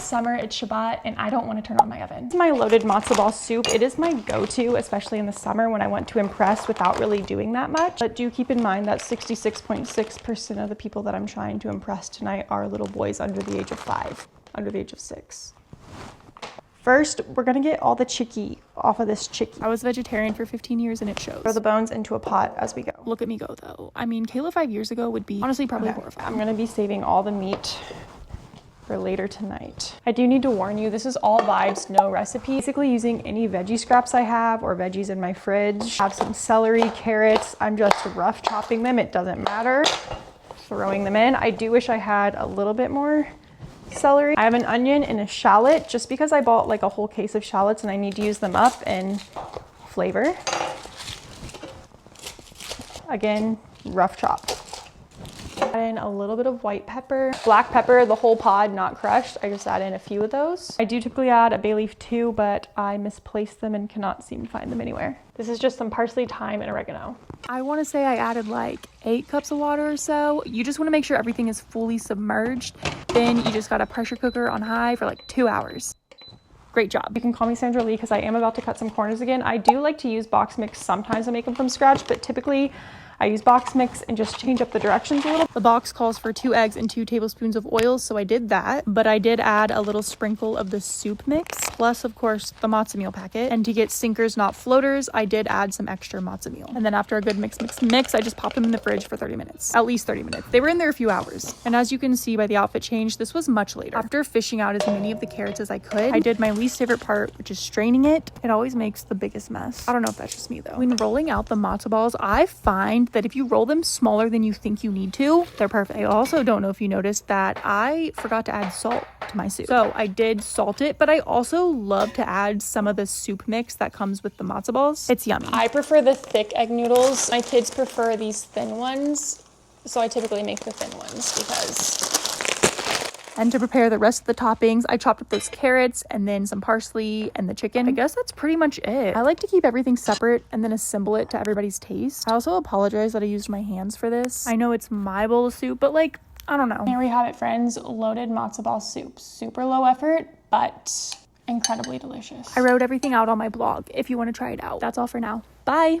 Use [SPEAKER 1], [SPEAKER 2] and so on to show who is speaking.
[SPEAKER 1] summer, it's Shabbat, and I don't want to turn on my oven. This is my loaded matzo ball soup. It is my go-to, especially in the summer when I want to impress without really doing that much. But do keep in mind that 66.6% of the people that I'm trying to impress tonight are little boys under the age of 5, under the age of 6. First, we're gonna get all the chicky off of this chicky. I was vegetarian for 15 years and it shows. Throw the bones into a pot as we go. Look at me go though. I mean, Kayla 5 years ago would be honestly probably horrified. I'm gonna be saving all the meat for later tonight. I do need to warn you, this is all vibes, no recipe. Basically using any veggie scraps I have or veggies in my fridge. I have some celery, carrots. I'm just rough chopping them. It doesn't matter. Throwing them in. I do wish I had a little bit more celery. I have an onion and a shallot just because I bought like a whole case of shallots and I need to use them up and flavor. Again, rough chop. Add in a little bit of white pepper, black pepper, the whole pod, not crushed. I just add in a few of those. I do typically add a bay leaf too, but I misplaced them and cannot seem to find them anywhere. This is just some parsley, thyme, and oregano. I want to say I added like 8 cups of water or so. You just want to make sure everything is fully submerged. Then you just got a pressure cooker on high for like 2 hours. Great job. You can call me Sandra Lee because I am about to cut some corners again. I do like to use box mix sometimes to make them from scratch, but typically I use box mix and just change up the directions a little. The box calls for 2 eggs and 2 tablespoons of oil, so I did that. But I did add a little sprinkle of the soup mix, plus of course the matzo meal packet. And to get sinkers, not floaters, I did add some extra matzo meal. And then after a good mix, I just popped them in the fridge for 30 minutes, at least 30 minutes. They were in there a few hours. And as you can see by the outfit change, this was much later. After fishing out as many of the carrots as I could, I did my least favorite part, which is straining it. It always makes the biggest mess. I don't know if that's just me though. When rolling out the matzo balls, I find that if you roll them smaller than you think you need to, they're perfect. I also don't know if you noticed that I forgot to add salt to my soup. So I did salt it, but I also love to add some of the soup mix that comes with the matzo balls. It's yummy. I prefer the thick egg noodles. My kids prefer these thin ones, so I typically make the thin ones because... And to prepare the rest of the toppings, I chopped up those carrots and then some parsley and the chicken. I guess that's pretty much it. I like to keep everything separate and then assemble it to everybody's taste. I also apologize that I used my hands for this. I know it's my bowl of soup, but like, I don't know. Here we have it, friends. Loaded matzo ball soup. Super low effort, but incredibly delicious. I wrote everything out on my blog if you want to try it out. That's all for now. Bye.